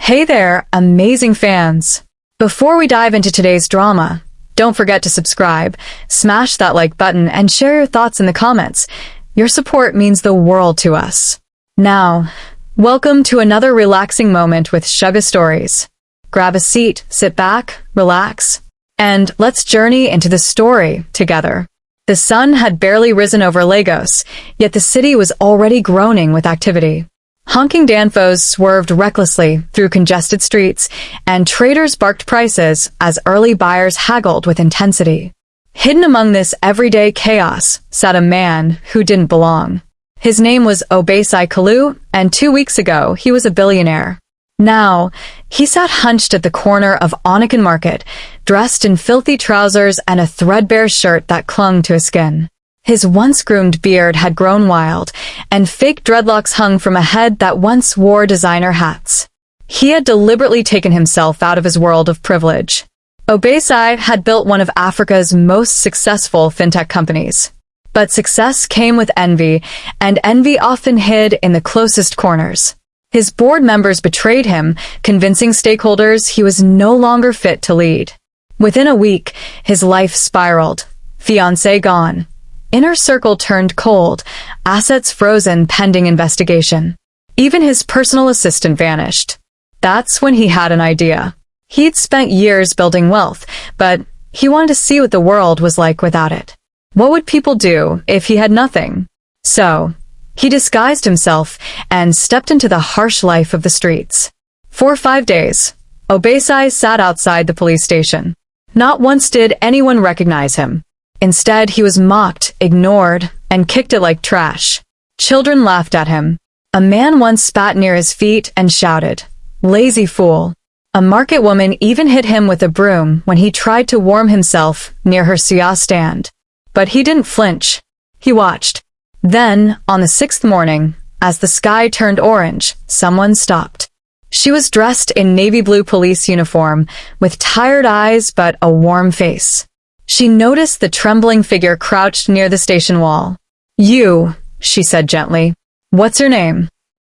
Hey there, amazing fans! Before we dive into today's drama, don't forget to subscribe, smash that like button, and share your thoughts in the comments. Your support means the world to us. Now, welcome to another relaxing moment with Sugar Stories. Grab a seat, sit back, relax, and let's journey into the story together. The sun had barely risen over Lagos, yet the city was already groaning with activity. Honking danfos swerved recklessly through congested streets, and traders barked prices as early buyers haggled with intensity. Hidden among this everyday chaos sat a man who didn't belong. His name was Obesai Kalu, and 2 weeks ago he was a billionaire. Now, he sat hunched at the corner of Onikan Market, dressed in filthy trousers and a threadbare shirt that clung to his skin. His once-groomed beard had grown wild, and fake dreadlocks hung from a head that once wore designer hats. He had deliberately taken himself out of his world of privilege. Obesai had built one of Africa's most successful fintech companies. But success came with envy, and envy often hid in the closest corners. His board members betrayed him, convincing stakeholders he was no longer fit to lead. Within a week, his life spiraled. Fiancé gone. Inner circle turned cold, assets frozen pending investigation. Even his personal assistant vanished. That's when he had an idea. He'd spent years building wealth, but he wanted to see what the world was like without it. What would people do if he had nothing? So, he disguised himself and stepped into the harsh life of the streets. For 5 days, Obesai sat outside the police station. Not once did anyone recognize him. Instead, he was mocked, ignored, and kicked it like trash. Children laughed at him. A man once spat near his feet and shouted, "Lazy fool." A market woman even hit him with a broom when he tried to warm himself near her siya stand. But he didn't flinch. He watched. Then, on the 6th morning, as the sky turned orange, someone stopped. She was dressed in navy blue police uniform, with tired eyes but a warm face. She noticed the trembling figure crouched near the station wall. "You," she said gently. "What's your name?"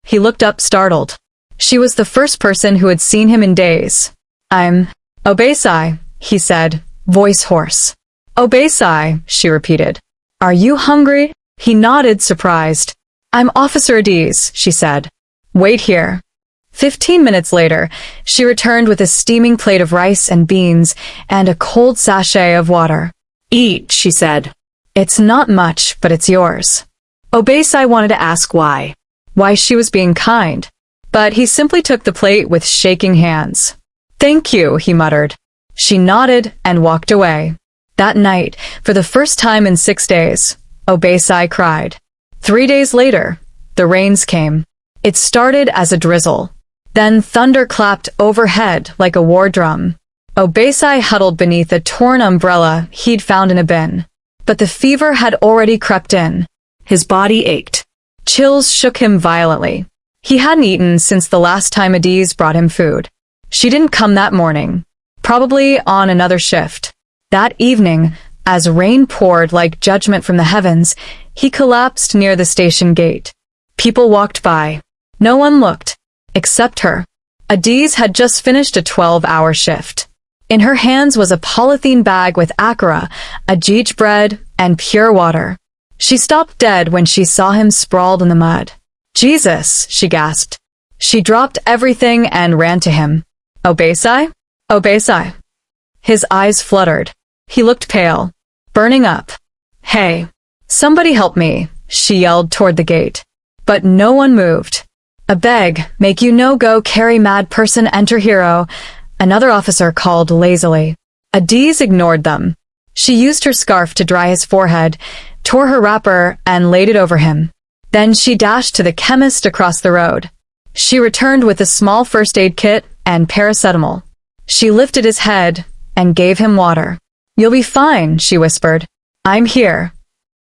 He looked up startled. She was the first person who had seen him in days. "I'm Obesai," he said, voice hoarse. "Obesai," she repeated. "Are you hungry?" He nodded, surprised. "I'm Officer Adiz," she said. "Wait here." 15 minutes later, she returned with a steaming plate of rice and beans and a cold sachet of water. "Eat," she said. "It's not much, but it's yours." Obesai wanted to ask why. Why she was being kind. But he simply took the plate with shaking hands. "Thank you," he muttered. She nodded and walked away. That night, for the first time in 6 days, Obesai cried. 3 days later, the rains came. It started as a drizzle. Then thunder clapped overhead like a war drum. Obesai huddled beneath a torn umbrella he'd found in a bin. But the fever had already crept in. His body ached. Chills shook him violently. He hadn't eaten since the last time Adiz brought him food. She didn't come that morning. Probably on another shift. That evening, as rain poured like judgment from the heavens, he collapsed near the station gate. People walked by. No one looked. Except her. Adiz had just finished a 12-hour shift. In her hands was a polythene bag with akara, ajij bread, and pure water. She stopped dead when she saw him sprawled in the mud. "Jesus," she gasped. She dropped everything and ran to him. "Obesai? Obesai." His eyes fluttered. He looked pale. Burning up. "Hey, somebody help me," she yelled toward the gate. But no one moved. "A beg, make you no go carry mad person enter hero," another officer called lazily. Adiz ignored them. She used her scarf to dry his forehead, tore her wrapper, and laid it over him. Then she dashed to the chemist across the road. She returned with a small first aid kit and paracetamol. She lifted his head and gave him water. "You'll be fine," she whispered. "I'm here."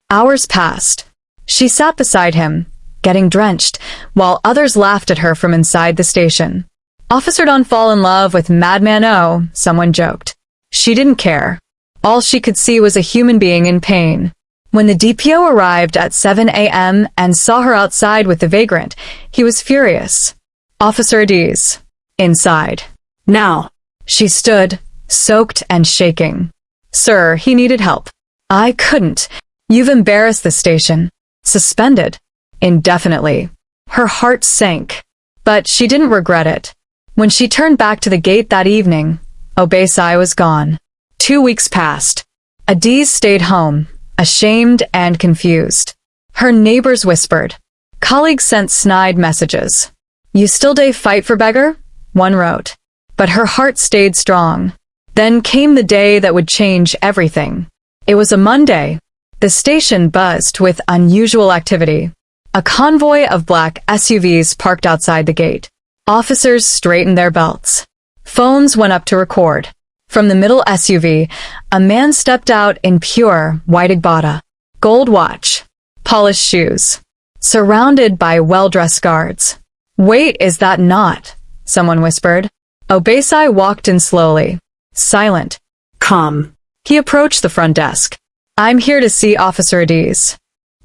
Hours passed. She sat beside him, getting drenched, while others laughed at her from inside the station. "Officer don't fall in love with Madman O," someone joked. She didn't care. All she could see was a human being in pain. When the DPO arrived at 7 a.m. and saw her outside with the vagrant, he was furious. "Officer Adiz, Inside. Now. She stood, soaked and shaking. Sir, he needed help. I couldn't. You've embarrassed the station. Suspended. Indefinitely. Her heart sank. But she didn't regret it. When she turned back to the gate that evening, Obesai was gone. 2 weeks passed. Adiz stayed home, ashamed and confused. Her neighbors whispered. Colleagues sent snide messages. You still day fight for beggar? One wrote. But her heart stayed strong. Then came the day that would change everything. It was a Monday. The station buzzed with unusual activity. A convoy of black SUVs parked outside the gate. Officers straightened their belts. Phones went up to record. From the middle SUV, a man stepped out in pure white agbada, gold watch, polished shoes, surrounded by well-dressed guards. Wait, is that not? Someone whispered. Obesai walked in slowly, silent. Come. He approached the front desk. I'm here to see Officer Adiz.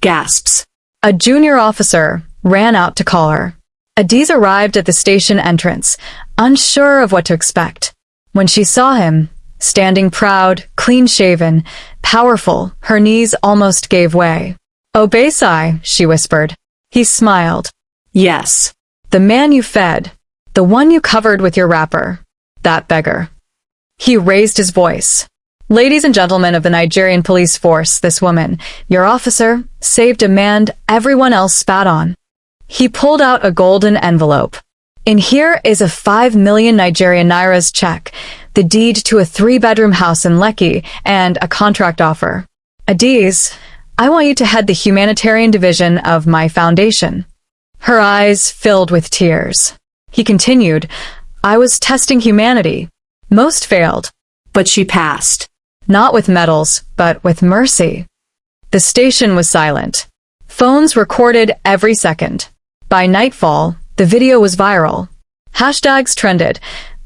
Gasps. A junior officer ran out to call her. Adiz arrived at the station entrance, unsure of what to expect. When she saw him, standing proud, clean-shaven, powerful, her knees almost gave way. Obesai, she whispered. He smiled. Yes. The man you fed, the one you covered with your wrapper, that beggar. He raised his voice. Ladies and gentlemen of the Nigerian police force, this woman, your officer, saved a man everyone else spat on. He pulled out a golden envelope. In here is a 5 million Nigerian nairas check, the deed to a 3-bedroom house in Lekki, and a contract offer. Adiz, I want you to head the humanitarian division of my foundation. Her eyes filled with tears. He continued, I was testing humanity. Most failed. But she passed. Not with medals, but with mercy. The station was silent. Phones recorded every second. By nightfall, the video was viral. Hashtags trended.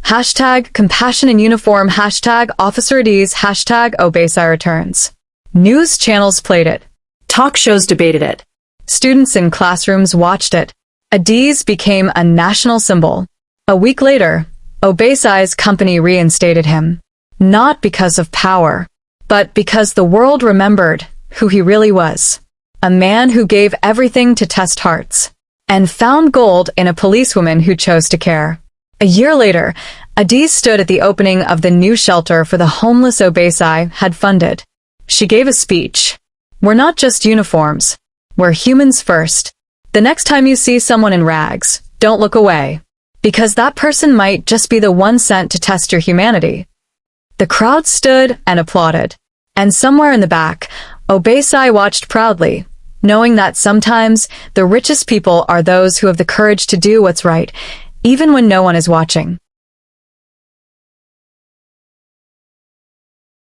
Hashtag compassion in uniform, hashtag Officer Adiz, hashtag Obesai returns. News channels played it. Talk shows debated it. Students in classrooms watched it. Adiz became a national symbol. A week later, Obesai's company reinstated him. Not because of power, but because the world remembered who he really was. A man who gave everything to test hearts. And found gold in a policewoman who chose to care. A year later, Adiz stood at the opening of the new shelter for the homeless Obesai had funded. She gave a speech. We're not just uniforms. We're humans first. The next time you see someone in rags, don't look away. Because that person might just be the one sent to test your humanity. The crowd stood and applauded. And somewhere in the back, Obesai watched proudly, knowing that sometimes the richest people are those who have the courage to do what's right, even when no one is watching.